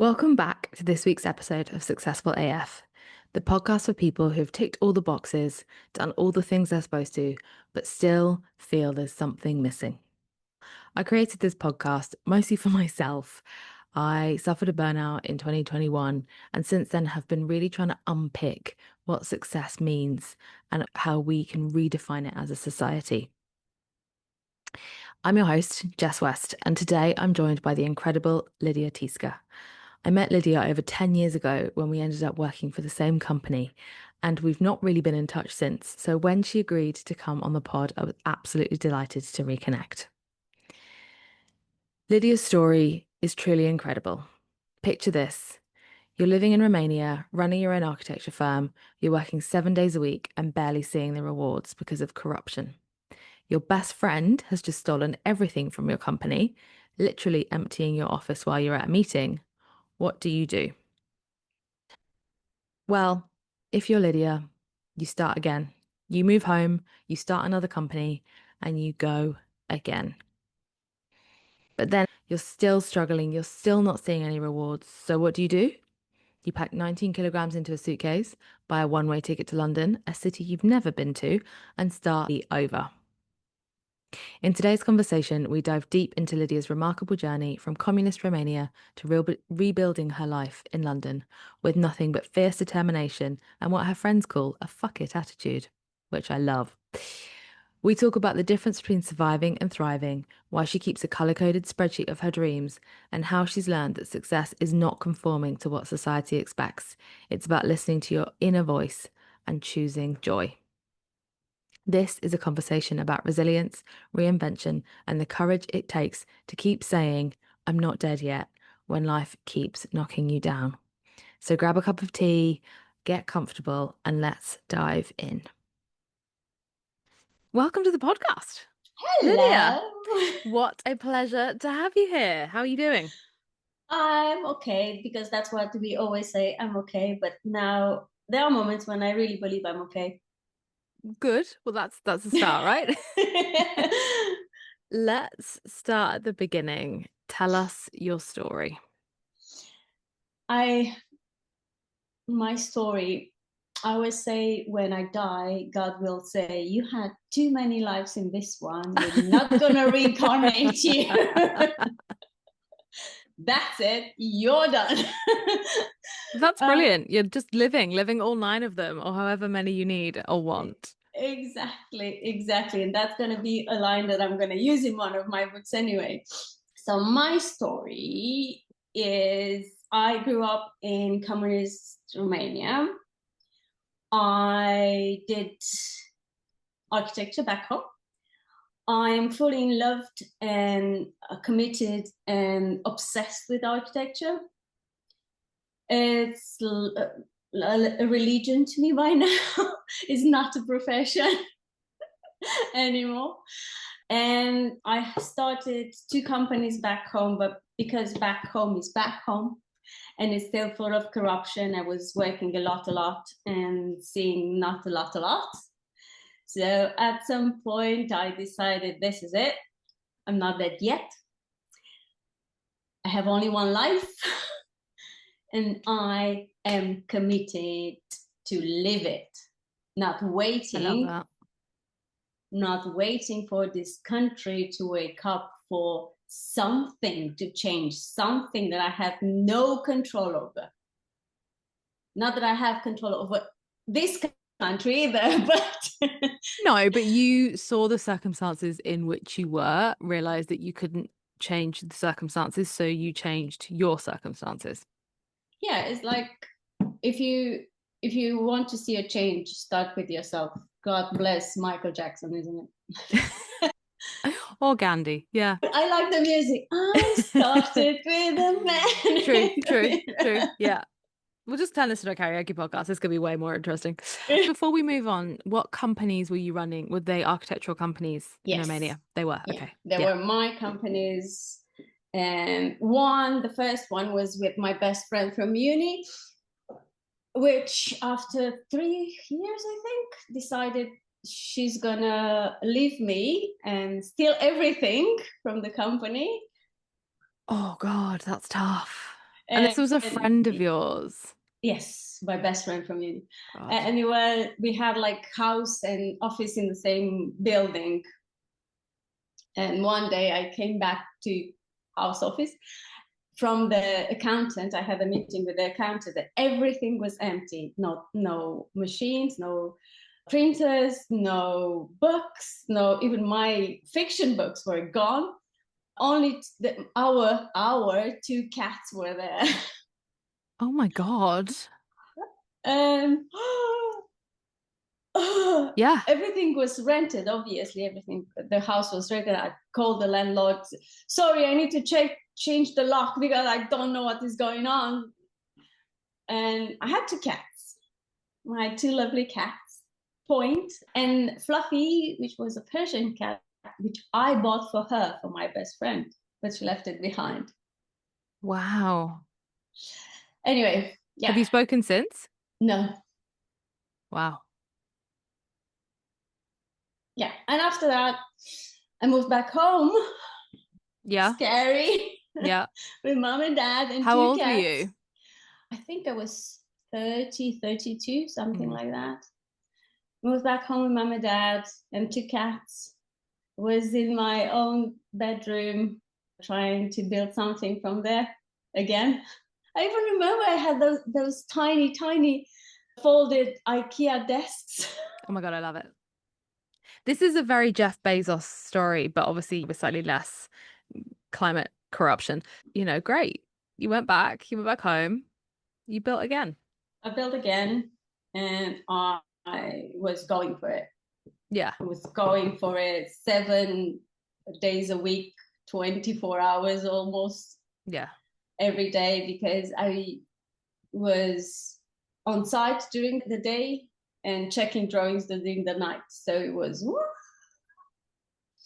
Welcome back to this week's episode of Successful AF, the podcast for people who've ticked all the boxes, done all the things they're supposed to, but still feel there's something missing. I created this podcast mostly for myself. I suffered a burnout in 2021 and since then have been really trying to unpick what success means and how we can redefine it as a society. I'm your host, Jess West, and today I'm joined by the incredible Lidia Teasca. I met Lidia over 10 years ago when we ended up working for the same company, and we've not really been in touch since. So when she agreed to come on the pod, I was absolutely delighted to reconnect. Lydia's story is truly incredible. Picture this. You're living in Romania, running your own architecture firm, you're working 7 days a week and barely seeing the rewards because of corruption. Your best friend has just stolen everything from your company, literally emptying your office while you're at a meeting. What do you do? Well, if you're Lydia, you start again. You move home, you start another company, and you go again. But then you're still struggling, you're still not seeing any rewards. So what do? You pack 19 kilograms into a suitcase, buy a one-way ticket to London, a city you've never been to, and start over. In today's conversation, we dive deep into Lydia's remarkable journey from communist Romania to rebuilding her life in London with nothing but fierce determination and what her friends call a fuck it attitude, which I love. We talk about the difference between surviving and thriving, why she keeps a color-coded spreadsheet of her dreams, and how she's learned that success is not conforming to what society expects. It's about listening to your inner voice and choosing joy. This is a conversation about resilience, reinvention, and the courage it takes to keep saying, I'm not dead yet, when life keeps knocking you down. So grab a cup of tea, get comfortable, and let's dive in. Welcome to the podcast. Lydia, Hello. what a pleasure to have you here. How are you doing? I'm okay because that's what we always say. I'm okay, but now there are moments when I really believe I'm okay. Good. Well, that's a start, right? Let's start at the beginning. Tell us your story. I my story, I always say when I die, God will say, you had too many lives in this one. We're not gonna reincarnate you. That's it, you're done. That's uh, brilliant. You're just living all nine of them, or however many you need or want. exactly. And that's going to be a line that I'm going to use in one of my books anyway. So, my story is I grew up in communist Romania. I did architecture back home. I am fully in love and committed and obsessed with architecture. It's a religion to me by now. It's not a profession anymore. And I started two companies back home, but because back home is back home and it's still full of corruption, I was working a lot, and seeing not a lot. So at some point, I decided this is it. I'm not dead yet. I have only one life, and I am committed to live it, not I love waiting that. not waiting for this country to wake up for something to change, something that I have no control over. Not that I have control over this country either, but No, but you saw the circumstances in which you were, realized that you couldn't change the circumstances, so you changed your circumstances. yeah, it's like if you if you want to see a change, start with yourself. God bless Michael Jackson, isn't it? Or Gandhi. Yeah. I like the music. I started with True, true, a true. man. Yeah. We'll just turn this into a karaoke podcast. This could be way more interesting. Before we move on, what companies were you running? Were they architectural companies in Yes. Romania? They were. Yeah. Okay. There Yeah. were my companies. And the first one was with my best friend from uni, which after 3 years, I think, decided she's gonna leave me and steal everything from the company. Oh God, that's tough. And this And was a friend of yours. yes, my best friend from uni. God. And we had like house and office in the same building. And one day I came back to house office from the accountant. I had a meeting with the accountant that everything was empty. No machines, no printers, no books, no, even my fiction books were gone. Only our two cats were there. Oh my God. And Yeah. everything was rented, obviously. Everything, the house was rented. I called the landlord. Sorry, I need to change the lock because I don't know what is going on. And I had two cats, my two lovely cats, Point and Fluffy, which was a Persian cat, which I bought for her, for my best friend, but she left it behind. Wow. Anyway, Have yeah, you spoken since? no, Wow. yeah. And after that, I moved back home. Yeah. Scary. Yeah. With mom and dad and How two old were cats. you? I think I was 30, 32, something Mm. like that. Moved back home with mom and dad and two cats. Was in my own bedroom trying to build something from there again. I even remember I had those tiny, tiny folded IKEA desks. Oh my God, I love it. This is a very Jeff Bezos story, but obviously with slightly less climate corruption. Great. You went back home, you built again. I built again and I was going for it. Yeah. I was going for it 7 days a week, 24 hours almost Yeah. every day because I was on site during the day and checking drawings during the night. So it was, woo.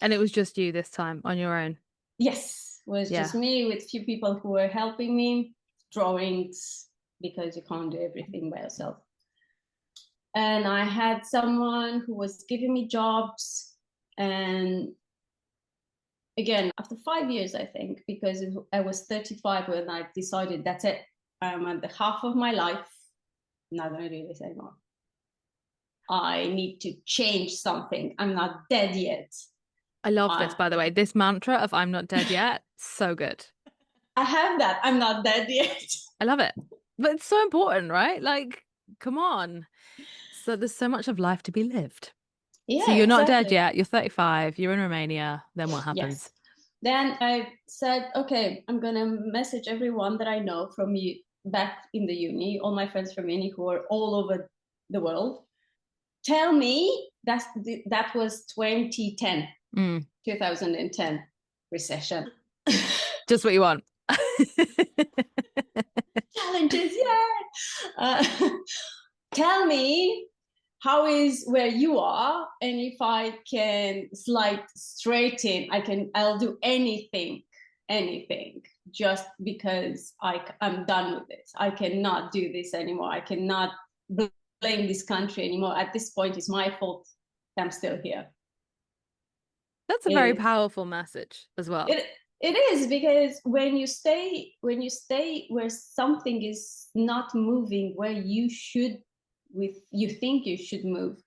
And it was just you this time on your own. Yes, it was just Yeah. me with a few people who were helping me, drawings, because you can't do everything by yourself. And I had someone who was giving me jobs. And again, after 5 years, I think, because I was 35 when I decided that's it. I'm at the half of my life. I'm not going to do this anymore. I need to change something. I'm not dead yet. I love this, I, by the way. This mantra of I'm not dead yet. So good. I have that. I'm not dead yet. I love it. But it's so important, right? Like, come on. So there's so much of life to be lived. So Yeah, you're not dead exactly. yet. You're 35. You're in Romania. Then what happens? Yes. Then I said, okay, I'm going to message everyone that I know from you back in the uni, all my friends from uni who are all over the world. Tell me that was 2010, Mm, 2010 recession. just what you want. Challenges, yeah. Tell me how is where you are, and if I can slide straight in, I'll do anything, just because I'm done with this. I cannot do this anymore. I cannot blame this country anymore. At this point, it's my fault. I'm still here. That's a very It's powerful message as well. it it is because when you stay where something is not moving where you should with you think you should move,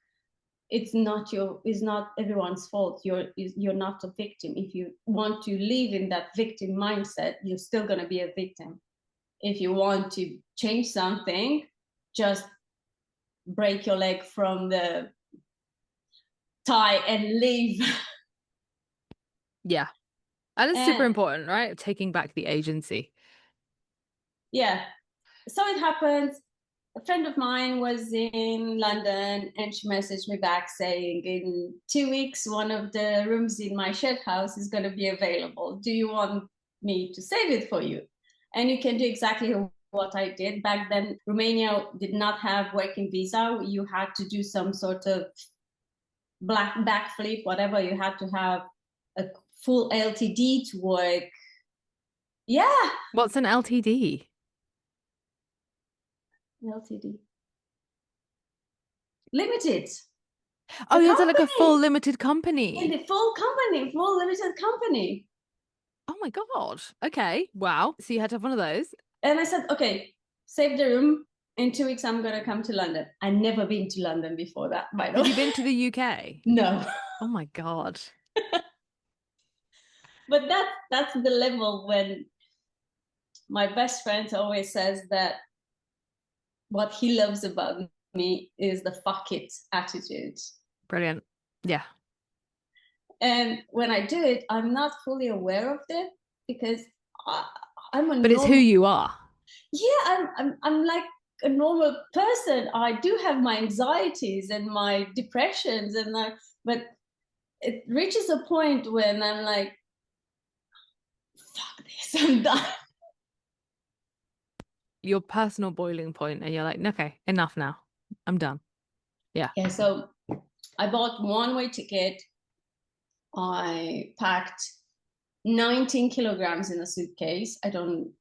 it's not everyone's fault. You're not a victim. If you want to live in that victim mindset, you're still going to be a victim. If you want to change something, just break your leg from the tie and leave. Yeah. And it's super And important, right? Taking back the agency. yeah, so it happens. A friend of mine was in London and she messaged me back saying, in 2 weeks, one of the rooms in my shared house is going to be available. Do you want me to save it for you? And you can do exactly what I did. Back then, Romania did not have working visa. You had to do some sort of black backflip, whatever. You had to have a full LTD to work. Yeah, What's an LTD? LTD. Limited. Oh, A you had to like a full company. limited In company. the full company, full limited company. Oh my God. Okay. Wow. So you had to have one of those. And I said, okay, save the room. In 2 weeks, I'm going to come to London. I'd never been to London before that, by the Have way. you been to the UK? No. Oh my God. But that's the level when my best friend always says that what he loves about me is the fuck it attitude. Brilliant. Yeah. And when I do it, I'm not fully aware of it because I, I'm a But it's who normal. you are. Yeah, I'm like a normal person. I do have my anxieties and my depressions, but it reaches a point when I'm like, fuck this, I'm done. Your personal boiling point, and you're like, okay, enough now. I'm done. Yeah. Yeah, so I bought one-way ticket. I packed 19 kilograms in a suitcase. I don't.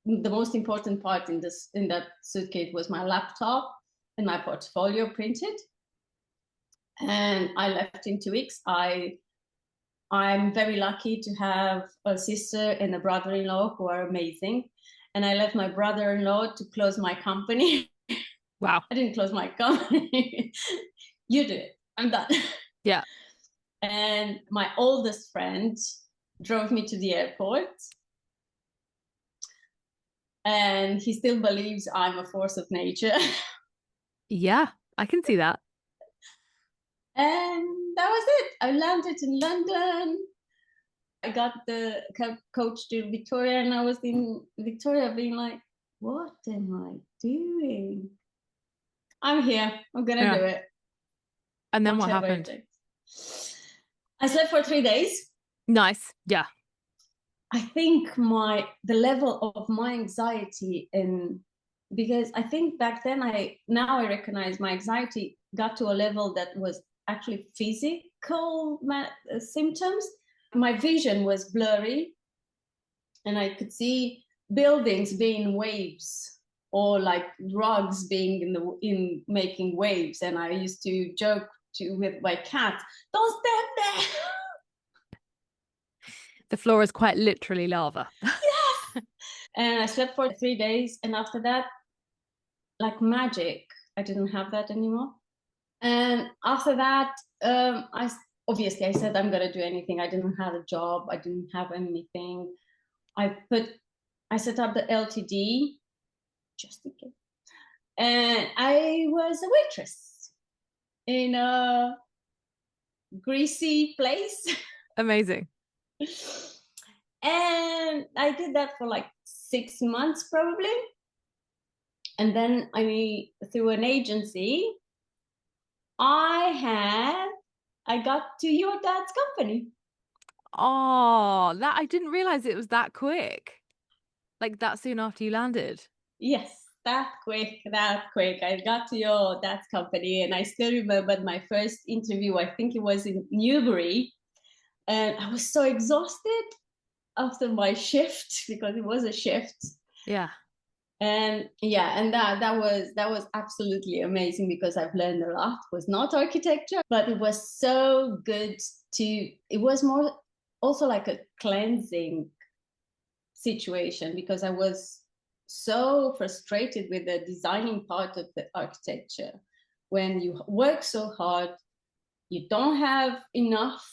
The most important part in that suitcase was my laptop and my portfolio printed. And I left in 2 weeks. I'm very lucky to have a sister and a brother-in-law who are amazing. And I left my brother-in-law to close my company. Wow. I didn't close my company. You do it. I'm done. Yeah. And my oldest friend drove me to the airport. And he still believes I'm a force of nature. Yeah. I can see that. And that was it. I landed in London. I got the coach to Victoria, and I was in Victoria being like, what am I doing? I'm here. I'm going to Yeah. do it. And then what Whatever it happened? takes. I slept for 3 days. Nice. Yeah. I think the level of my anxiety, and because I think back then now I recognize my anxiety got to a level that was actually physical symptoms. My vision was blurry, and I could see buildings being waves or like rugs being in making waves. And I used to joke with my cat, "Don't step there." The floor is quite literally lava. Yes. And I slept for 3 days, and after that, like magic, I didn't have that anymore. And after that, I obviously I said I'm gonna do anything. I didn't have a job. I didn't have anything. I set up the LTD just in case, and I was a waitress in a greasy place. Amazing. And I did that for like 6 months probably. And then through an agency, I got to your dad's company. Oh, that I didn't realize it was that quick. Like that soon after you landed. Yes, that quick, that quick. I got to your dad's company, and I still remembered my first interview. I think it was in Newbury, and I was so exhausted after my shift because it was a shift. Yeah. And yeah, and that was absolutely amazing because I've learned a lot. It was not architecture, but it was so good it was more also like a cleansing situation because I was so frustrated with the designing part of the architecture. When you work so hard, you don't have enough,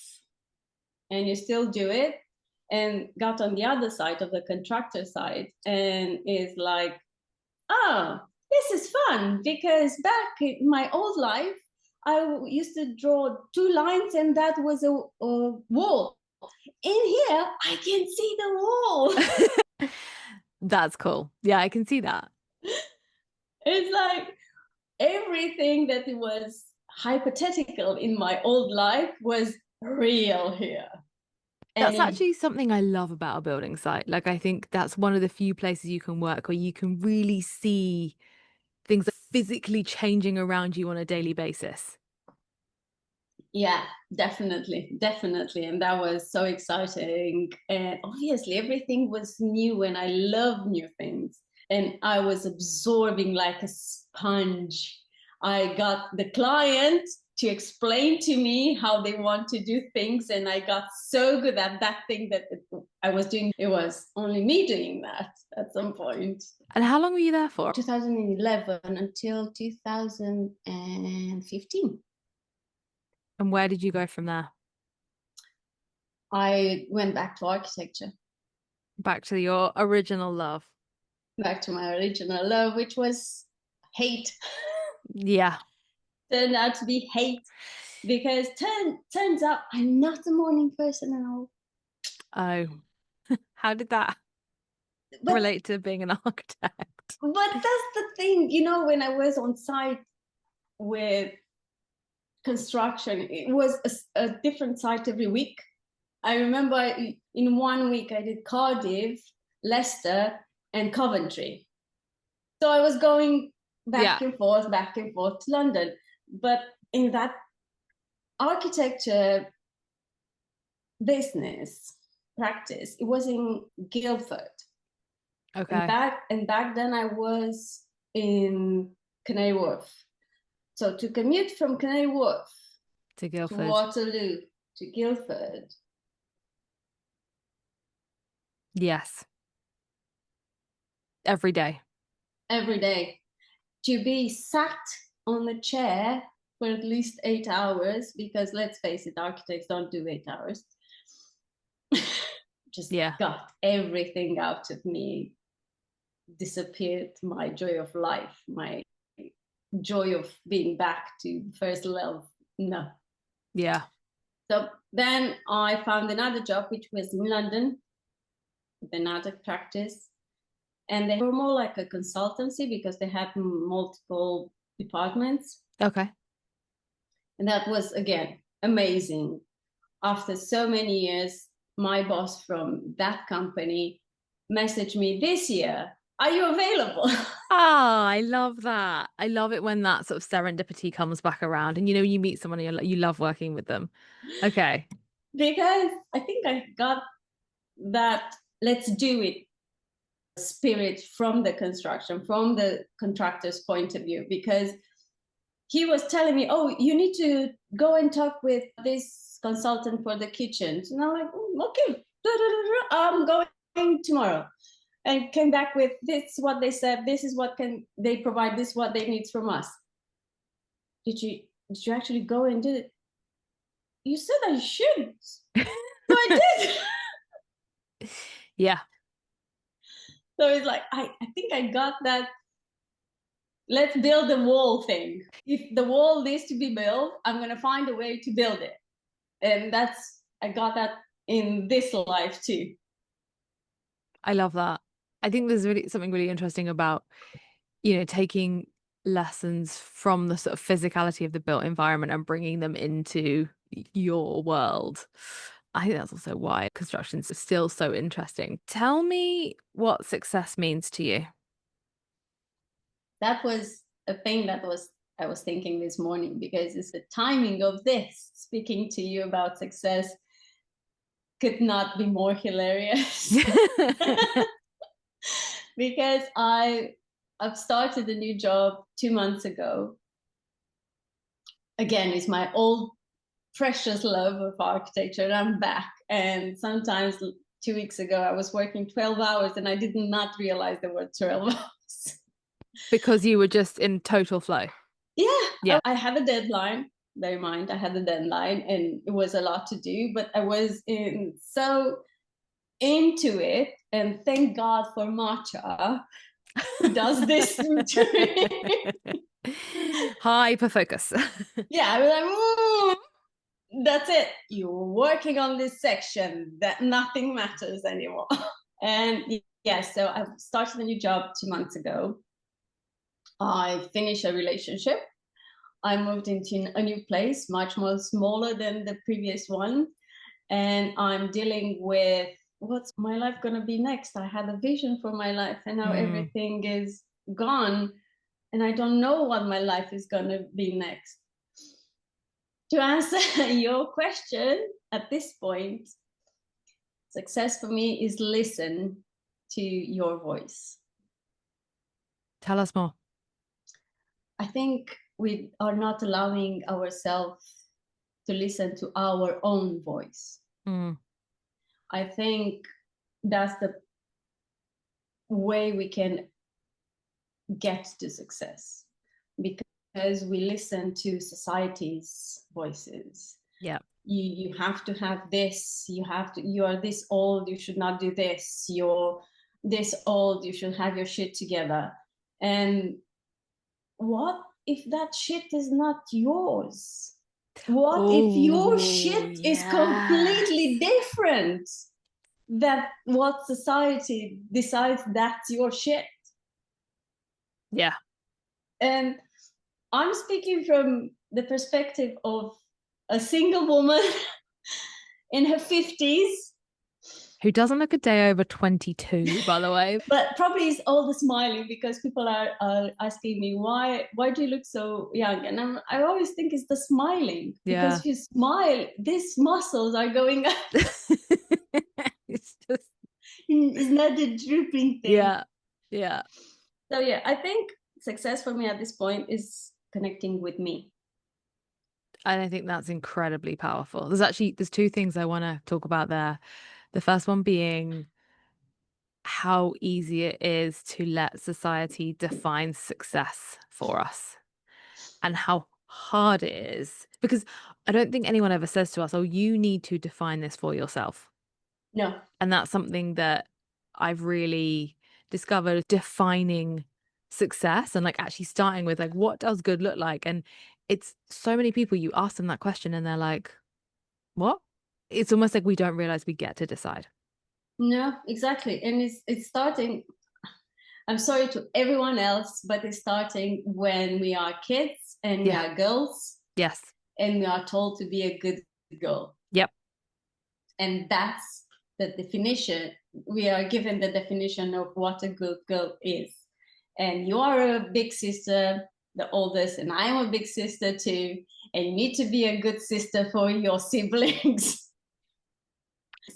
and you still do it, and got on the other side of the contractor side and is like, oh, this is fun because back in my old life, I used to draw two lines and that was a wall. In here, I can see the wall. That's cool. Yeah, I can see that. It's like everything that was hypothetical in my old life was real here. And That's actually something I love about a building site. Like, I think that's one of the few places you can work where you can really see things physically changing around you on a daily basis. yeah, definitely, definitely. And that was so exciting. And obviously, everything was new, and I love new things. And I was absorbing like a sponge. I got the client to explain to me how they want to do things. And I got so good at that thing that I was doing. It was only me doing that at some point. And how long were you there for? 2011 until 2015. And where did you go from there? I went back to architecture. Back to your original love. Back to my original love, which was hate. Yeah. Turned out to be hate, because turns out I'm not a morning person at all. Oh, how did that relate to being an architect? But that's the thing, when I was on site with construction, it was a different site every week. I remember in 1 week I did Cardiff, Leicester, and Coventry. So I was going back and forth to London. But in that architecture business practice, it was in Guildford. Okay. And back then I was in Canary Wharf. So to commute from Canary Wharf to Guildford, to Waterloo, to Guildford. Yes. Every day. Every day. To be sat on the chair for at least 8 hours, because let's face it, architects don't do 8 hours. Just got everything out of me. Disappeared my joy of life, my joy of being back to first love. No. Yeah. So then I found another job, which was in London, with another practice. And they were more like a consultancy because they had multiple departments. Okay. And that was, again, amazing. After so many years, my boss from that company messaged me this year, "Are you available?" Oh, I love that. I love it when that sort of serendipity comes back around and you meet someone and you love working with them. Okay. Because I think I got that let's do it spirit from the construction, from the contractor's point of view, because he was telling me, "Oh, you need to go and talk with this consultant for the kitchens." And I'm like, "Okay, I'm going tomorrow." And came back with, "This is what they said, this is what can they provide, this is what they need from us." Did you actually go and do it? You said I should. So I did. Yeah. So it's like, I think I got that let's build a wall thing. If the wall needs to be built, I'm going to find a way to build it. And I got that in this life too. I love that. I think there's something really interesting about, taking lessons from the sort of physicality of the built environment and bringing them into your world. I think that's also why construction is still so interesting. Tell me what success means to you. That was a thing I was thinking this morning, because it's the timing of this. Speaking to you about success could not be more hilarious. Because I've started a new job 2 months ago. Again, it's my old precious love of architecture, and I'm back. And sometimes 2 weeks ago, I was working 12 hours and I did not realize there were 12 hours. Because you were just in total flow. Yeah. I had a deadline. Bear in mind, I had a deadline and it was a lot to do, but I was so into it. And thank God for Matcha, who does this to me. Hyper focus. Yeah, I was like, that's it. You're working on this section, that nothing matters anymore. And yeah, so I started a new job 2 months ago. I finished a relationship. I moved into a new place, much more smaller than the previous one. And I'm dealing with what's my life going to be next. I had a vision for my life and now everything is gone. And I don't know what my life is going to be next. To answer your question at this point, success for me is listen to your voice. Tell us more. I think we are not allowing ourselves to listen to our own voice. I think that's the way we can get to success, because we listen to society's voices. Yeah. You have to have this, you are this old, you should not do this, you're this old, you should have your shit together. And what if that shit is not yours? What if your shit is completely different than what society decides that's your shit? Yeah. And I'm speaking from the perspective of a single woman in her 50s. Who doesn't look a day over 22, by the way. But probably is all the smiling, because people are asking me, why do you look so young? And I always think it's the smiling. Yeah. Because if you smile, these muscles are going up. It's just... It's not a drooping thing. Yeah. Yeah. So yeah, I think success for me at this point is connecting with me. And I think that's incredibly powerful. There's two things I want to talk about there. The first one being how easy it is to let society define success for us, and how hard it is, because I don't think anyone ever says to us, oh, you need to define this for yourself. No. And that's something that I've really discovered, defining success and like actually starting with like, what does good look like? And it's so many people, you ask them that question and they're like, what? It's almost like we don't realize we get to decide. No, exactly. And it's starting, I'm sorry to everyone else, but it's starting when we are kids and we are girls. Yes. And we are told to be a good girl. Yep. And that's the definition. We are given the definition of what a good girl is. And you are a big sister, the oldest, and I'm a big sister too. And you need to be a good sister for your siblings.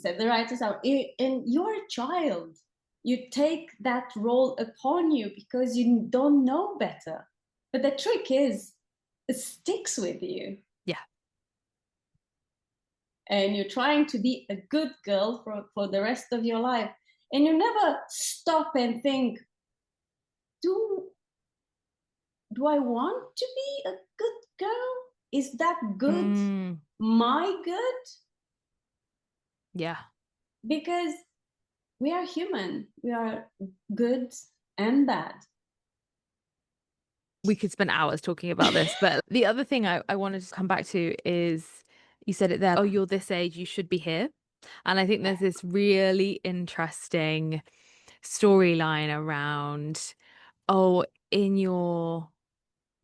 Said the writers out, and you're a child. You take that role upon you because you don't know better. But the trick is, it sticks with you. Yeah. And you're trying to be a good girl for the rest of your life. And you never stop and think, do I want to be a good girl? Is that good my good? Yeah. Because we are human. We are good and bad. We could spend hours talking about this, but the other thing I wanted to come back to is, you said it there, oh, you're this age, you should be here. And I think there's this really interesting storyline around, oh,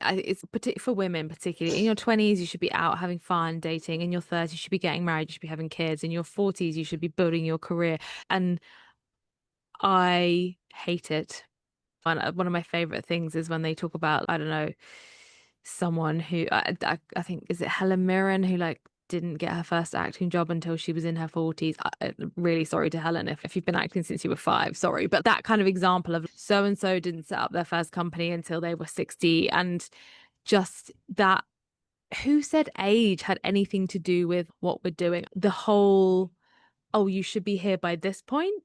it's for women particularly, in your 20s you should be out having fun, dating. In your 30s you should be getting married, you should be having kids. In your 40s you should be building your career. And I hate it. One of my favorite things is when they talk about, I don't know, someone who I think, is it Helen Mirren, who like didn't get her first acting job until she was in her 40s. I'm really sorry to Helen if you've been acting since you were 5, sorry. But that kind of example of so and so didn't set up their first company until they were 60, and just that, who said age had anything to do with what we're doing? The whole, oh, you should be here by this point,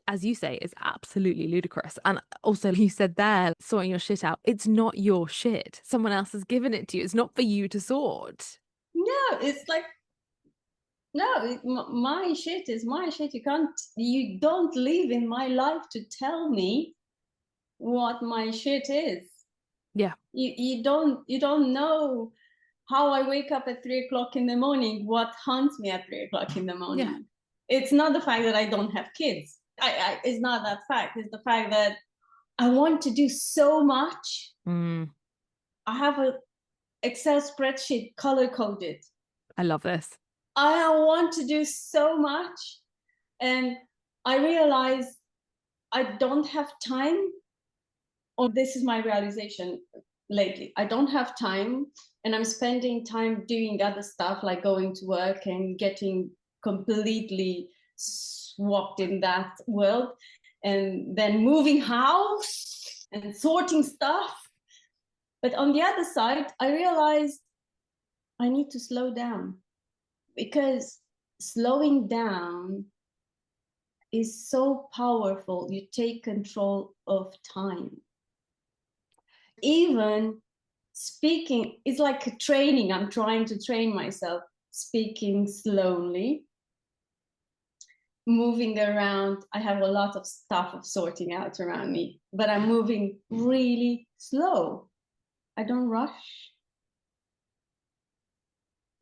as you say, is absolutely ludicrous. And also, you said there, sorting your shit out, it's not your shit. Someone else has given it to you. It's not for you to sort. No, it's like, no, my shit is my shit. You don't live in my life to tell me what my shit is. Yeah. You don't know how I wake up at 3 o'clock in the morning, what haunts me at 3 o'clock in the morning. Yeah. It's not the fact that I don't have kids. It's not that fact. It's the fact that I want to do so much. I have an Excel spreadsheet color-coded. I love this. I want to do so much. And I realize I don't have time, or this is my realization lately. I don't have time, and I'm spending time doing other stuff like going to work and getting completely swapped in that world, and then moving house and sorting stuff. But on the other side, I realized I need to slow down, because slowing down is so powerful. You take control of time. Even speaking is like a training. I'm trying to train myself, speaking slowly, moving around. I have a lot of stuff of sorting out around me, but I'm moving really slow. I don't rush.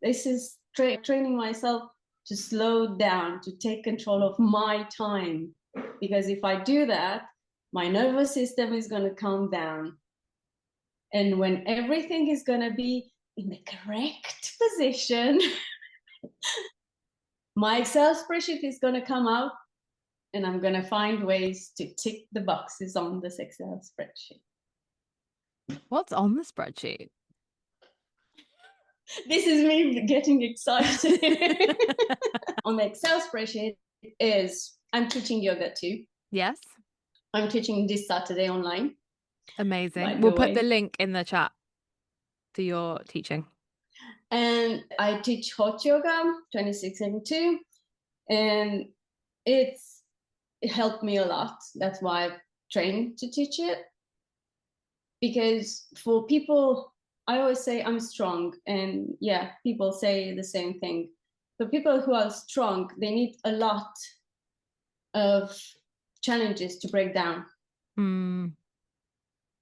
This is training myself to slow down, to take control of my time. Because if I do that, my nervous system is going to calm down. And when everything is going to be in the correct position, my Excel spreadsheet is going to come out, and I'm going to find ways to tick the boxes on this Excel spreadsheet. What's on the spreadsheet? This is me getting excited. On the Excel spreadsheet is, I'm teaching yoga too. Yes. I'm teaching this Saturday online. Amazing. We'll put the link in the chat to your teaching. And I teach hot yoga 2672, and it helped me a lot. That's why I've trained to teach it. Because for people, I always say I'm strong, and yeah, people say the same thing. For people who are strong, they need a lot of challenges to break down. Mm.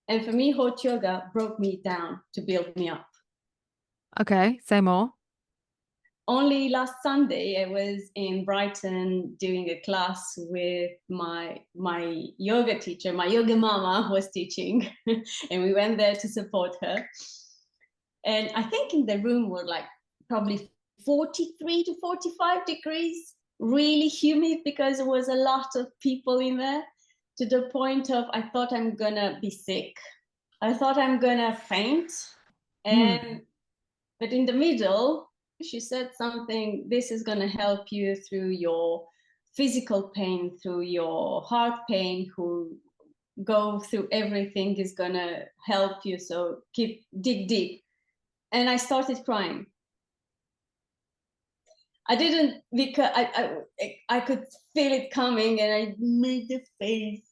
And for me, hot yoga broke me down to build me up. Okay, say more. Only last Sunday, I was in Brighton doing a class with my yoga teacher. My yoga mama was teaching, and we went there to support her. And I think in the room were like probably 43 to 45 degrees, really humid, because there was a lot of people in there, to the point of I thought I'm gonna be sick. I thought I'm gonna faint. And but in the middle, she said something, this is gonna help you through your physical pain, through your heart pain, who go through everything is gonna help you. So dig deep. And I started crying. I didn't, because I could feel it coming, and I made the face.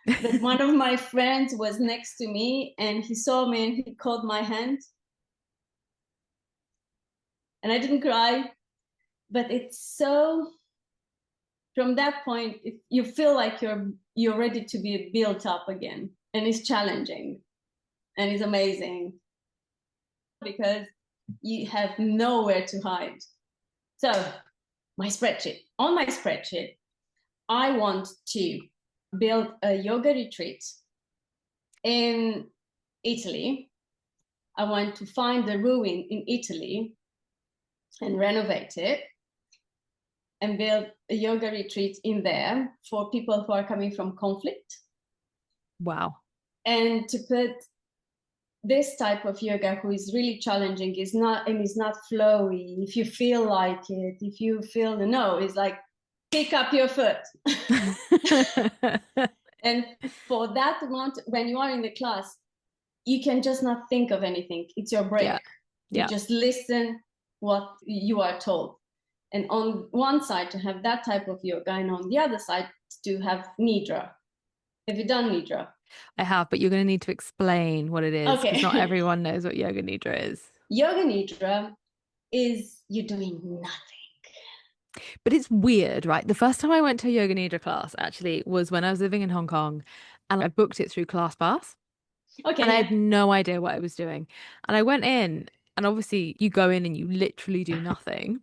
But one of my friends was next to me, and he saw me, and he caught my hand. And I didn't cry, but it's so, from that point, you feel like you're ready to be built up again, and it's challenging, and it's amazing, because you have nowhere to hide. So on my spreadsheet, I want to build a yoga retreat in Italy. I want to find a ruin in Italy and renovate it, and build a yoga retreat in there for people who are coming from conflict. Wow. And to put this type of yoga, who is really challenging, is not flowy. If you feel like it, if you feel no, it's like pick up your foot. And for that amount, when you are in the class, you can just not think of anything. It's your break. You just listen what you are told. And on one side to have that type of yoga, and on the other side to have nidra. Have you done nidra? I have, but you're going to need to explain what it is, because Okay. not everyone knows what yoga nidra is. Yoga nidra is you're doing nothing. But it's weird, right? The first time I went to a yoga nidra class actually was when I was living in Hong Kong, and I booked it through ClassPass. Okay. And I had no idea what I was doing. And I went in, and obviously you go in and you literally do nothing.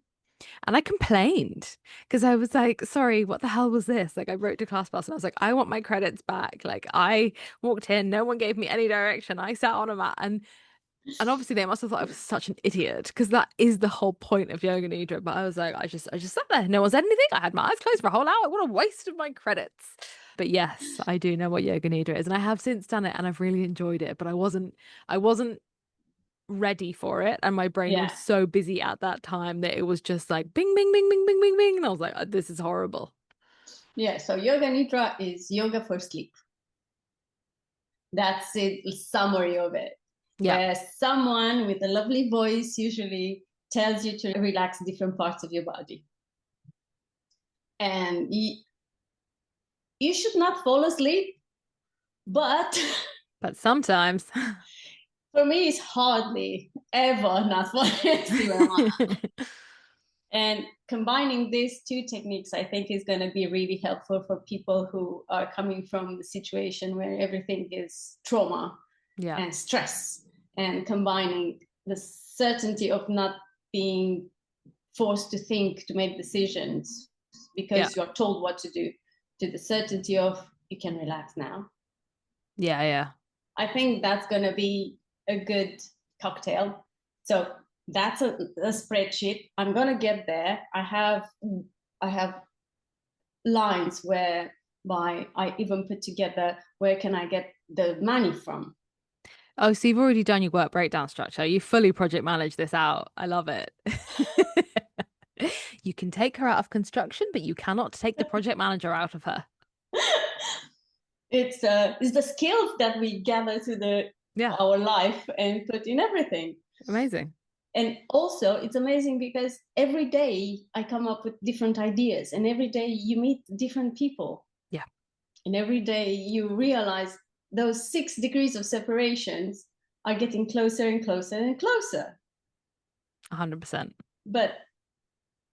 And I complained, because I was like, sorry, what the hell was this? Like, I wrote to ClassPass and I was like, I want my credits back. Like, I walked in, no one gave me any direction. I sat on a mat, and obviously they must have thought I was such an idiot, because that is the whole point of yoga nidra. But I was like, I just sat there. No one said anything. I had my eyes closed for a whole hour. What a waste of my credits. But yes, I do know what yoga nidra is, and I have since done it, and I've really enjoyed it. But I wasn't ready for it, and my brain was so busy at that time that it was just like bing, bing, bing, bing, bing, bing, bing, and I was like, this is horrible. Yeah. So yoga nidra is yoga for sleep. That's it. Summary of it. Yeah. where someone with a lovely voice usually tells you to relax different parts of your body. And you should not fall asleep, but But sometimes. for me, it's hardly ever not falling asleep. And combining these two techniques, I think, is going to be really helpful for people who are coming from the situation where everything is trauma Yeah. and stress, and combining the certainty of not being forced to think, to make decisions Yeah. because you're told what to do, to the certainty of you can relax now. Yeah. Yeah. I think that's going to be a good cocktail. So that's a spreadsheet. I'm going to get there. I have lines whereby I even put together where can I get the money from. Oh, so you've already done your work breakdown structure. You fully project manage this out. I love it. You can take her out of construction, but you cannot take the project manager out of her. It's the skills that we gather to the Yeah. our life and put in everything. Amazing. And also it's amazing because every day I come up with different ideas, and every day you meet different people, Yeah. and every day you realize those 6 degrees of separations are getting closer and closer and closer. 100%. But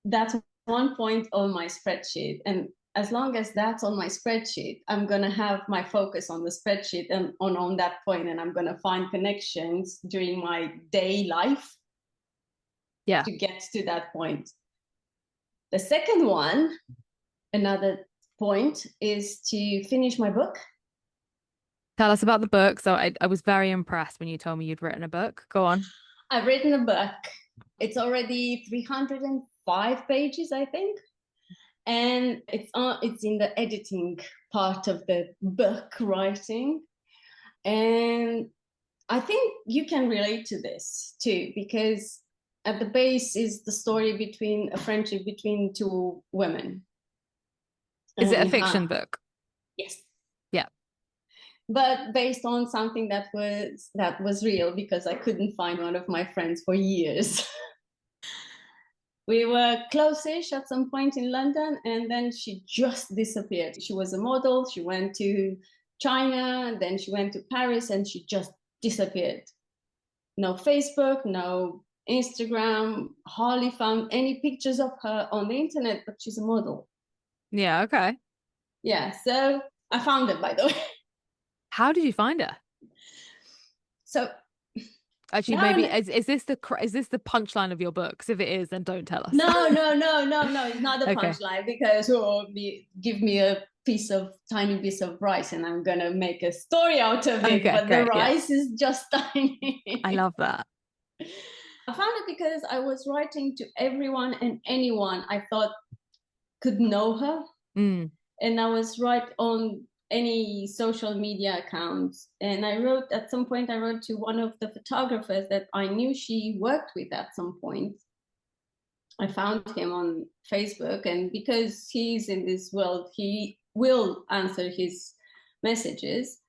that's one point on my spreadsheet, and as long as that's on my spreadsheet, I'm going to have my focus on the spreadsheet and on that point, and I'm going to find connections during my day life Yeah. to get to that point. The second one, another point, is to finish my book. Tell us about the book. So I was very impressed when you told me you'd written a book. Go on. I've written a book. It's already 305 pages, I think. And it's in the editing part of the book writing. And I think you can relate to this too, because at the base is the story between a friendship between two women. Is it a And fiction book? yes, Yeah. but based on something that was real, because I couldn't find one of my friends for years. We were close-ish at some point in London, and then she just disappeared. She was a model. She went to China, then she went to Paris, and she just disappeared. No Facebook, no Instagram. Hardly found any pictures of her on the internet, but she's a model. Yeah. Okay. Yeah, so I found her, by the way. How did you find her? So Actually, now, maybe is this the punchline of your book? 'Cause if it is, then don't tell us. no, no, no, no, no. It's not a Okay. punchline, because give me a tiny piece of rice, and I'm gonna make a story out of it. Okay, But the great. Yeah. rice is just tiny. I love that. I found it because I was writing to everyone and anyone I thought could know her, Mm. and I was right on any social media accounts. And at some point, I wrote to one of the photographers that I knew she worked with at some point. I found him on Facebook, and because he's in this world, he will answer his messages.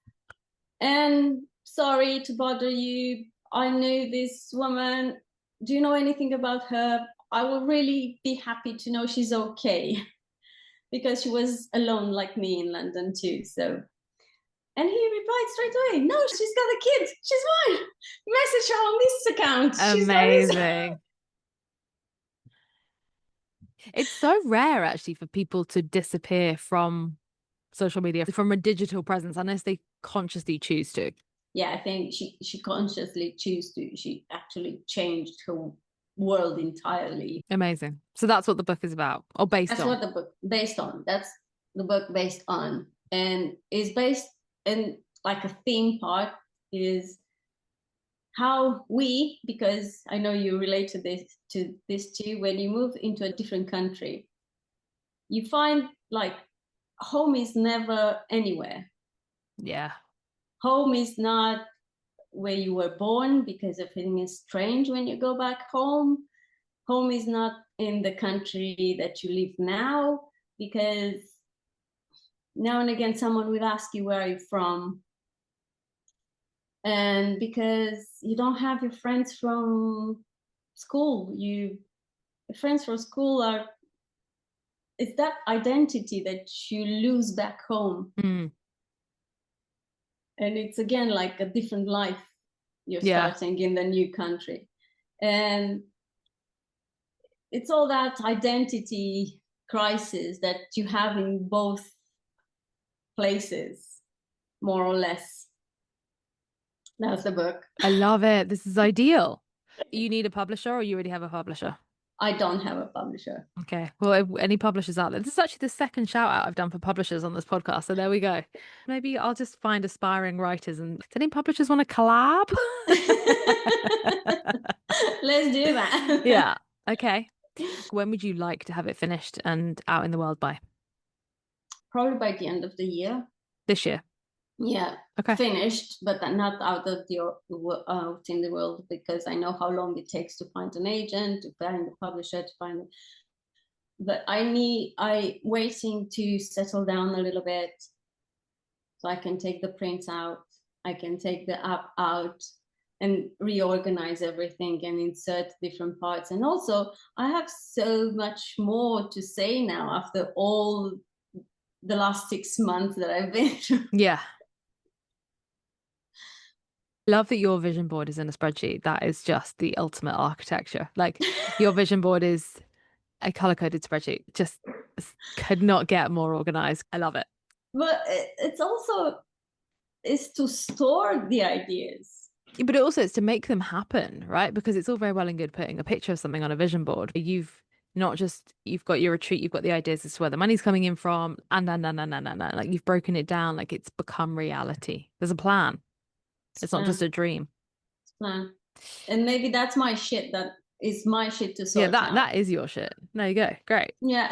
And sorry to bother you, I knew this woman. Do you know anything about her? I will really be happy to know she's okay, because she was alone like me in London too. So, and he replied straight away, no, she's got a kid. She's fine. Message her on this account. She's got this. Amazing. It's so rare actually for people to disappear from social media, from a digital presence, unless they consciously choose to. Yeah, I think she consciously chose to. She actually changed her world entirely. Amazing. So that's what the book is about, or based That's on. what the book based on. That's the book based on, and is based in like a theme part is how we, because I know you relate to this too. When you move into a different country, you find like home is never anywhere. Yeah. Home is not where you were born, because everything is strange when you go back home. Home is not in the country that you live now, because now and again someone will ask you where are you from, And because you don't have your friends from school, friends from school are, it's that identity that you lose back home. Mm. And it's again like a different life you're Yeah. starting in the new country. And it's all that identity crisis that you have in both places, more or less. That's the book. I love it. This is ideal. You need a publisher, or you already have a publisher? I don't have a publisher. Okay. Well, any publishers out there? This is actually the second shout out I've done for publishers on this podcast. So there we go. Maybe I'll just find aspiring writers, and do any publishers want to collab? Let's do that. Yeah. Okay. When would you like to have it finished and out in the world by? Probably by the end of the year. This year. Yeah. Okay. Finished, but not out of the out in the world, because I know how long it takes to find an agent, to find a publisher, to find. But I waiting to settle down a little bit, so I can take the prints out, I can take the app out, and reorganize everything and insert different parts. And also, I have so much more to say now after all the last 6 months that I've been through. Yeah. Love that your vision board is in a spreadsheet. That is just the ultimate architecture. Like your vision board is a color-coded spreadsheet. Just could not get more organized. I love it. But it's also is to store the ideas. But it also is to make them happen, right? Because it's all very well and good putting a picture of something on a vision board. You've got your retreat, you've got the ideas as to where the money's coming in from, and. Like you've broken it down, like it's become reality. There's a plan. It's not just a dream. Plan. And maybe that's my shit. That is my shit to sort Yeah, out. that is your shit. There you go. Great. Yeah.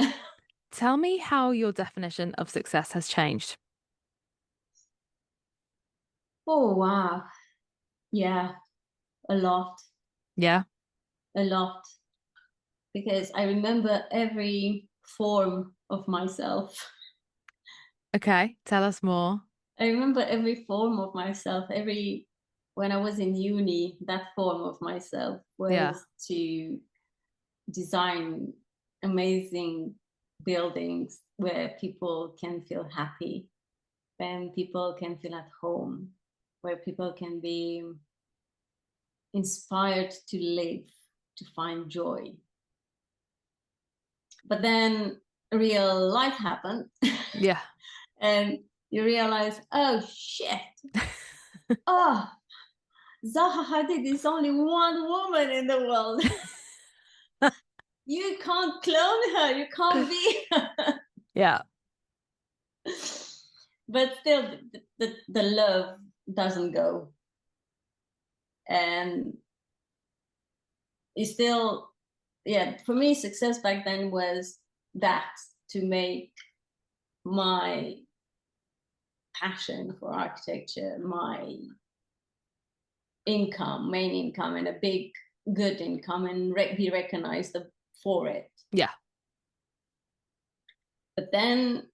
Tell me how your definition of success has changed. Oh, wow. Yeah, a lot. Yeah. A lot. Because I remember every form of myself. Okay. Tell us more. I remember every form of myself. When I was in uni, that form of myself was to design amazing buildings where people can feel happy, when people can feel at home, where people can be inspired to live, to find joy. But then real life happened. Yeah. And you realize, oh shit. Oh, Zaha Hadid is only one woman in the world. You can't clone her. You can't be her. Yeah. But still, the love doesn't go. And it's still, yeah, for me, success back then was that, to make my passion for architecture my main income, and a big, good income, and be recognized for it. Yeah. But then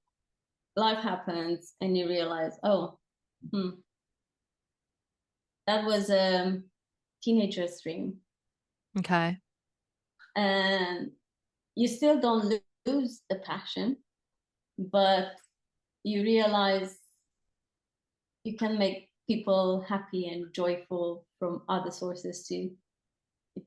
life happens and you realize, oh, that was a teenager's dream. Okay. And you still don't lose the passion, but you realize you can make people happy and joyful from other sources too.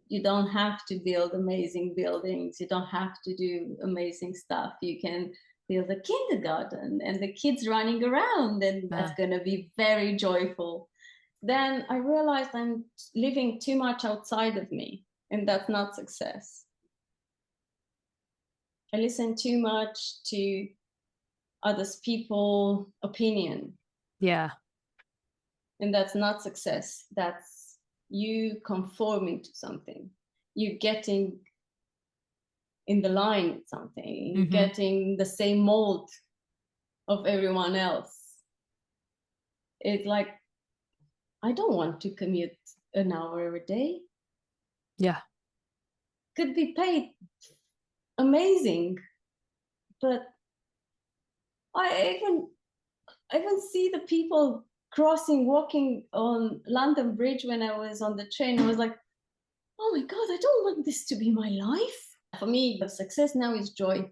You don't have to build amazing buildings. You don't have to do amazing stuff. You can build a kindergarten and the kids running around, and that's going to be very joyful. Then I realized I'm living too much outside of me, and that's not success. I listen too much to others people's opinion. Yeah. And that's not success. That's you conforming to something. You getting in the line with something. You getting the same mold of everyone else. It's like, I don't want to commute an hour every day. Yeah. Could be paid amazing. But I even see the people walking on London Bridge when I was on the train. I was like, oh my God, I don't want this to be my life. For me, success now is joy.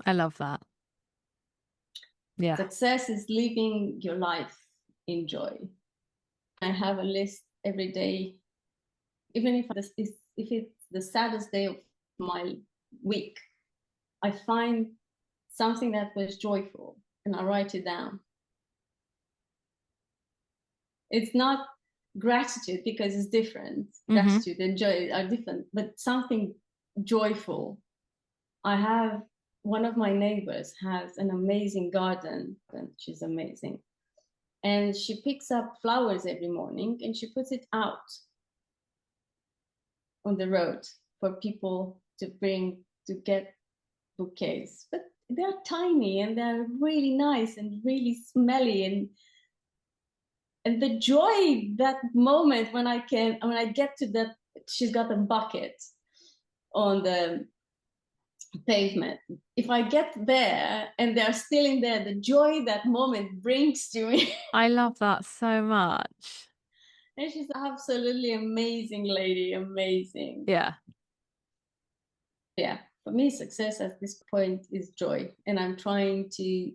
I love that. Yeah. Success is living your life in joy. I have a list every day, even if it's the saddest day of my week, I find something that was joyful and I write it down. It's not gratitude because it's different. Gratitude and joy are different, but something joyful. I have one of my neighbors has an amazing garden, and she's amazing. And she picks up flowers every morning and she puts it out on the road for people to bring to get bouquets. But they're tiny and they're really nice and really smelly, and the joy that moment when I get to that, she's got a bucket on the pavement. If I get there and they're still in there, the joy that moment brings to me. I love that so much. And she's absolutely amazing lady, amazing. Yeah. Yeah, for me, success at this point is joy, and I'm trying to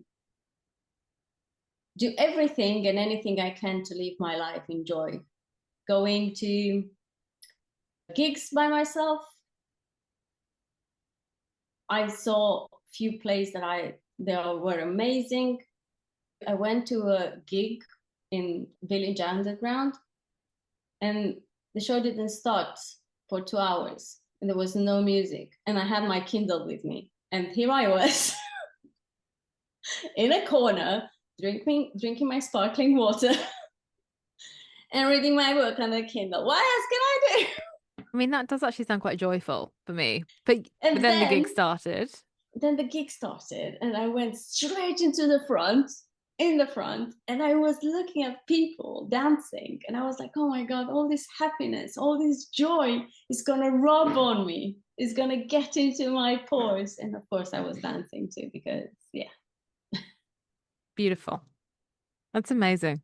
do everything and anything I can to live my life in joy. Going to gigs by myself. I saw a few plays that they were amazing. I went to a gig in Village Underground, and the show didn't start for 2 hours, and there was no music. And I had my Kindle with me, and here I was in a corner drinking my sparkling water and reading my book on the Kindle. What else can I do? I mean, that does actually sound quite joyful for me. But And then the gig started. Then the gig started, and I went straight into the front, and I was looking at people dancing, and I was like, oh my God, all this happiness, all this joy is gonna rub on me, is gonna get into my pores. And of course I was dancing too, because yeah. Beautiful. That's amazing.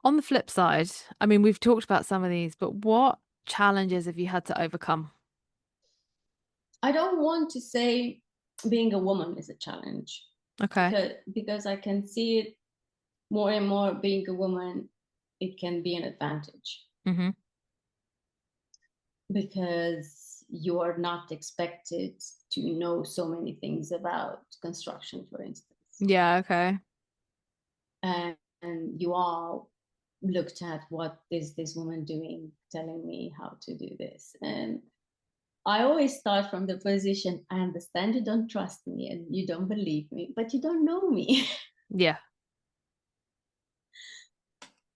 On the flip side, I mean, we've talked about some of these, but what challenges have you had to overcome? I don't want to say being a woman is a challenge, Okay. because I can see it more and more. Being a woman, it can be an advantage, because you are not expected to know so many things about construction, for instance. Yeah, okay. And you are looked at, what is this woman doing, telling me how to do this? And I always start from the position, I understand you don't trust me and you don't believe me, but you don't know me. Yeah.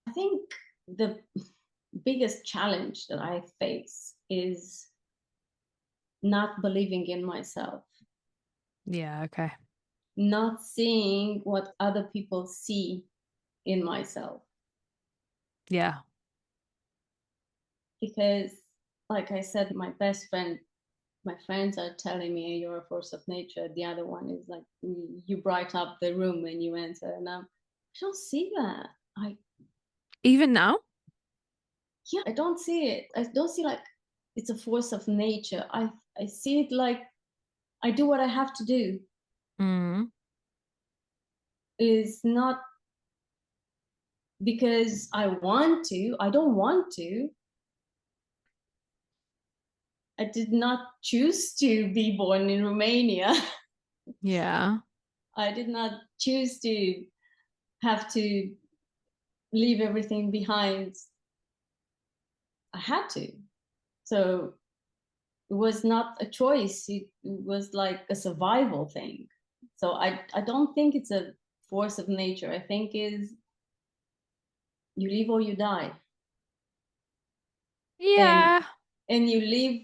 I think the biggest challenge that I face is not believing in myself, Yeah, okay. not seeing what other people see in myself. Yeah. Because, like I said, my friends are telling me you're a force of nature. The other one is like, you bright up the room when you enter. And I don't see that. Even now? Yeah, I don't see it. I don't see like it's a force of nature. I see it like I do what I have to do. Is not because I want to. I don't want to. I did not choose to be born in Romania. Yeah. I did not choose to have to leave everything behind. I had to. So it was not a choice. It was like a survival thing. So I don't think it's a force of nature. I think is you live or you die. And Yeah. you live,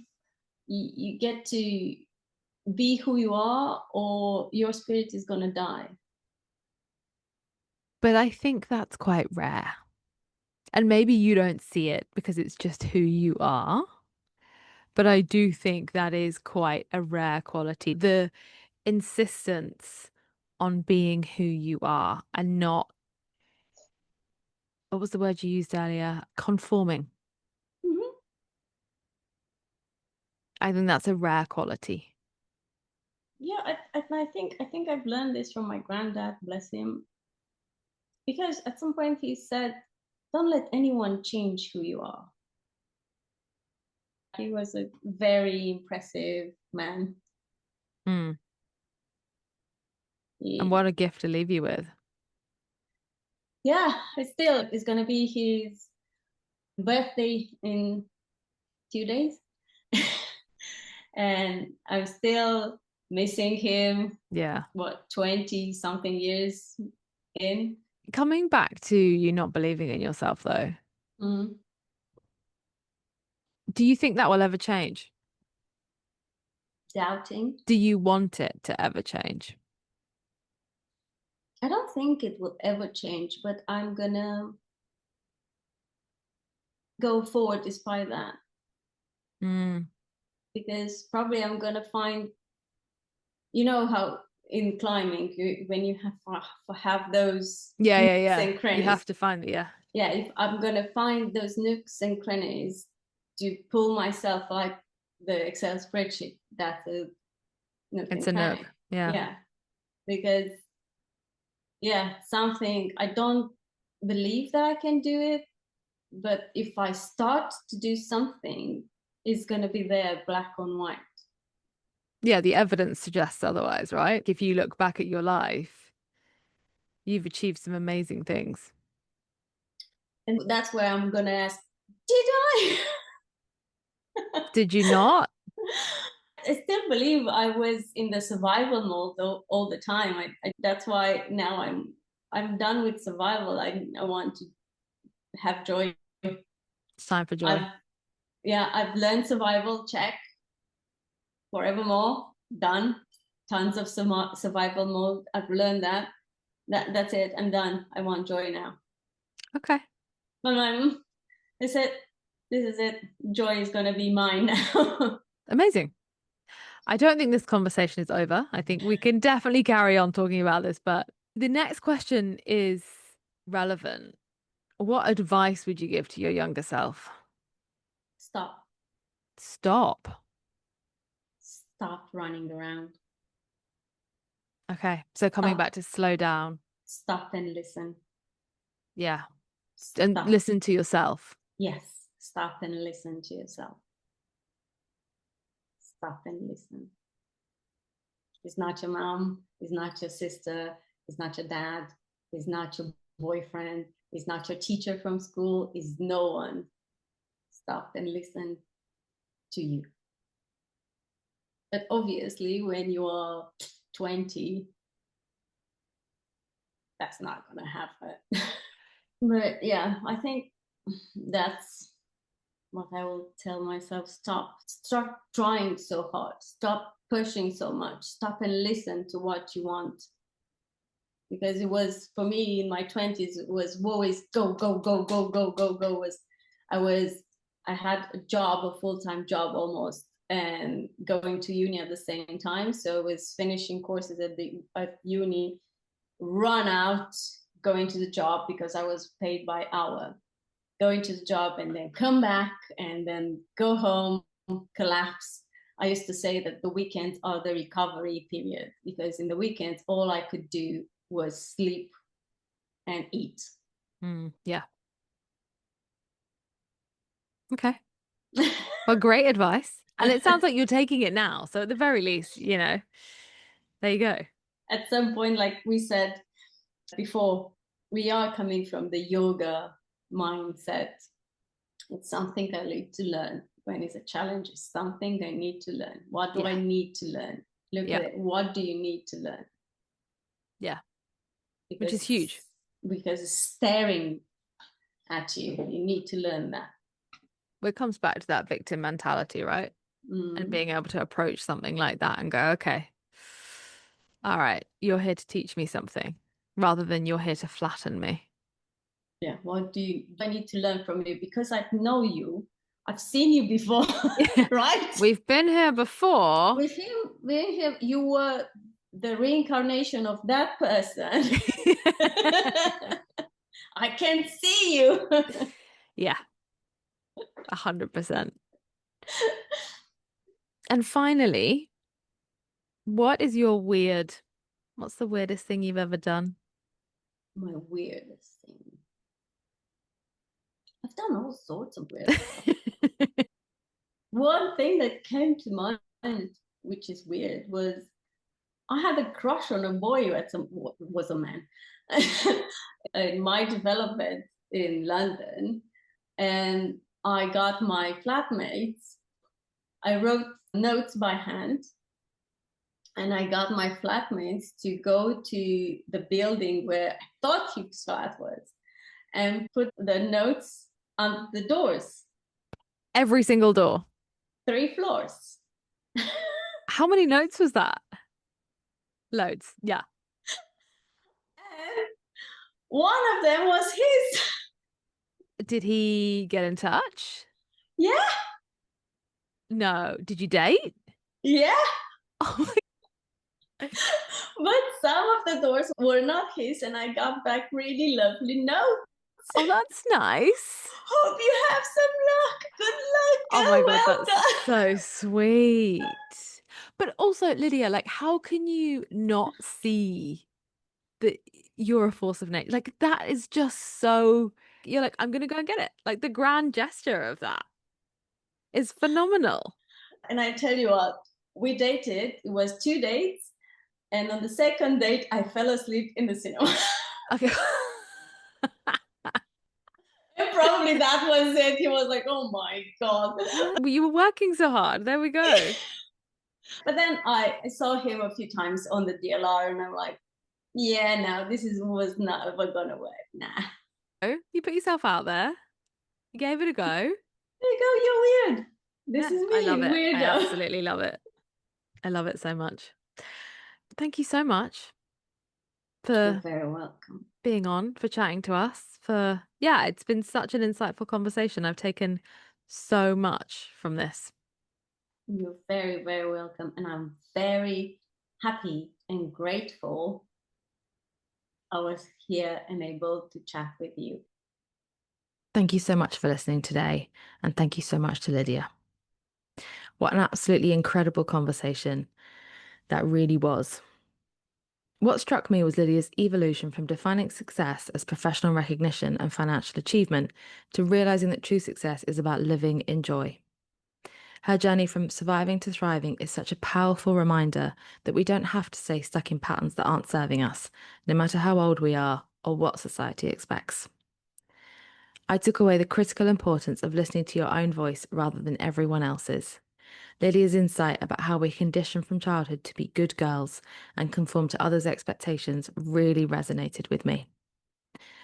you get to be who you are, or your spirit is gonna die. But I think that's quite rare. And maybe you don't see it because it's just who you are. But I do think that is quite a rare quality. The insistence on being who you are and not what was the word you used earlier? Conforming. Mhm. I think that's a rare quality. Yeah, I think I've learned this from my granddad, bless him, because at some point he said, "Don't let anyone change who you are." He was a very impressive man. Mm. And He, what a gift to leave you with. yeah, it's gonna be his birthday in 2 days, and I'm still missing him. Yeah. What, 20 something years in? Coming back to you not believing in yourself, though, Mm, do you think that will ever change? doubting. Do you want it to ever change? I don't think it will ever change, but I'm gonna go forward despite that, Mm. because probably I'm gonna find, how in climbing when you have those Yeah, yeah, nooks yeah. and You crannies. have to find it, yeah. Yeah, if I'm gonna find those nooks and crannies to pull myself like the Excel spreadsheet, that's a nook It's and a cranny. nook. Yeah. Yeah, because yeah, something I don't believe that I can do it, but if I start to do something, it's gonna be there black on white. Yeah, the evidence suggests otherwise, right? If you look back at your life, you've achieved some amazing things. And that's where I'm gonna ask, did I? Did you not? I still believe I was in the survival mode all the time. That's why now I'm done with survival. I want to have joy. It's time for joy. I've I've learned survival. Check. Forevermore. Done. Tons of survival mode. I've learned that. That's it. I'm done. I want joy now. Okay. But this is it. This is it. Joy is gonna be mine now. Amazing. I don't think this conversation is over. I think we can definitely carry on talking about this, but the next question is relevant. What advice would you give to your younger self? Stop. Stop. Stop running around. Okay. So coming Stop. back to slow down. Stop and listen. Yeah. And Stop. listen to yourself. Yes. Stop and listen to yourself. Stop and listen. It's not your mom. It's not your sister. It's not your dad. It's not your boyfriend. It's not your teacher from school. It's no one. Stop and listen to you. But obviously, when you are 20, that's not going to happen. But yeah, I think that's what I will tell myself. Stop trying so hard. Stop pushing so much. Stop and listen to what you want. Because it was, for me in my 20s, it was always go, go, go, go, go, go, go. I was, I had a job, a full-time job almost, and going to uni at the same time. So I was finishing courses at uni, run out, going to the job because I was paid by hour, going to the job and then come back and then go home, collapse. I used to say that the weekends are the recovery period, because in the weekends, all I could do was sleep and eat. Yeah. Okay. Well, great advice. And it sounds like you're taking it now. So at the very least, there you go. At some point, like we said before, we are coming from the yoga mindset. It's something I need to learn. When it's a challenge, it's something I need to learn. What do I Yeah. need to learn? Look Yeah. at it. What do you need to learn? Yeah. Which is huge. Because it's staring at you. You need to learn that. It comes back to that victim mentality, right? And being able to approach something like that and go, okay, all right, you're here to teach me something rather than you're here to flatten me. Yeah. What do I need to learn from you? Because I know you. I've seen you before, Yeah. right? We've been here before. With him, you were the reincarnation of that person. I can't see you. Yeah, 100%. And finally, what's the weirdest thing you've ever done? My weirdest thing. I've done all sorts of weird stuff. One thing that came to mind, which is weird, was I had a crush on a boy who had some was a man in my development in London, and I got my flatmates. I wrote notes by hand, and I got my flatmates to go to the building where I thought his flat was, and put the notes on the doors, Every single door. 3 floors. How many notes was that? Loads. Yeah. And one of them was his. Did he get in touch? Yeah, No. Did you date? yeah. Oh But some of the doors were not his, and I got back really lovely notes. Oh, that's nice. Hope you have some luck. Good luck. Oh my God, Well that's done. so sweet. But also, Lydia, like, how can you not see that you're a force of nature? Like, that is just so, you're like, I'm gonna go and get it. Like, the grand gesture of that is phenomenal. And I tell you what, we dated. It was 2 dates. And on the second date, I fell asleep in the cinema. Okay. And probably that was it. He was like, oh my God. Well, you were working so hard. There we go. But then I saw him a few times on the DLR, and I'm like, yeah, no, was not ever gonna work. Nah. You put yourself out there. You gave it a go. There you go, you're weird. This Yeah, is I me, love it. I weirdo. absolutely love it. I love it so much. Thank you so much You're for very welcome. being on, for chatting to us, yeah, it's been such an insightful conversation. I've taken so much from this. You're very, very welcome. And I'm very happy and grateful I was here and able to chat with you. Thank you so much for listening today. And thank you so much to Lydia. What an absolutely incredible conversation that really was. What struck me was Lydia's evolution from defining success as professional recognition and financial achievement to realizing that true success is about living in joy. Her journey from surviving to thriving is such a powerful reminder that we don't have to stay stuck in patterns that aren't serving us, no matter how old we are or what society expects. I took away the critical importance of listening to your own voice rather than everyone else's. Lydia's insight about how we condition from childhood to be good girls and conform to others' expectations really resonated with me.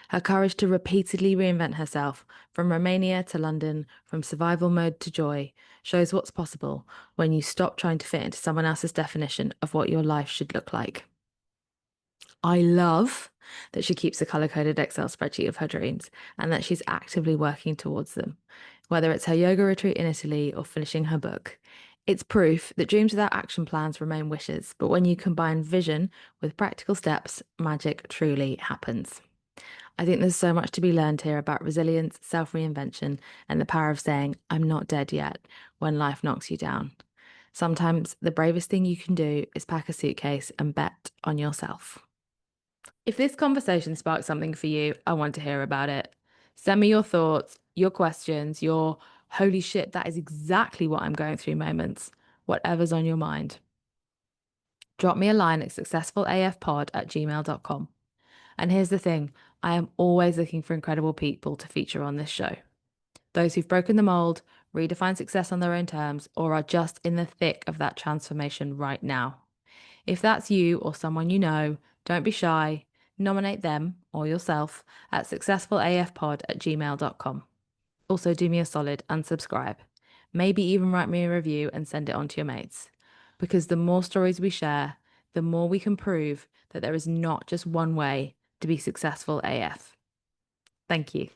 Her courage to repeatedly reinvent herself, from Romania to London, from survival mode to joy, shows what's possible when you stop trying to fit into someone else's definition of what your life should look like. I love that she keeps a color coded Excel spreadsheet of her dreams and that she's actively working towards them, whether it's her yoga retreat in Italy or finishing her book. It's proof that dreams without action plans remain wishes, but when you combine vision with practical steps, magic truly happens. I think there's so much to be learned here about resilience, self reinvention, and the power of saying, I'm not dead yet, when life knocks you down. Sometimes the bravest thing you can do is pack a suitcase and bet on yourself. If this conversation sparked something for you, I want to hear about it. Send me your thoughts, your questions, your holy shit, that is exactly what I'm going through moments, whatever's on your mind. Drop me a line at successfulafpod@gmail.com. And here's the thing, I am always looking for incredible people to feature on this show. Those who've broken the mold, redefined success on their own terms, or are just in the thick of that transformation right now. If that's you or someone you know, don't be shy. Nominate them or yourself at successfulafpod@gmail.com. Also, do me a solid and subscribe. Maybe even write me a review and send it on to your mates. Because the more stories we share, the more we can prove that there is not just one way to be successful AF. Thank you.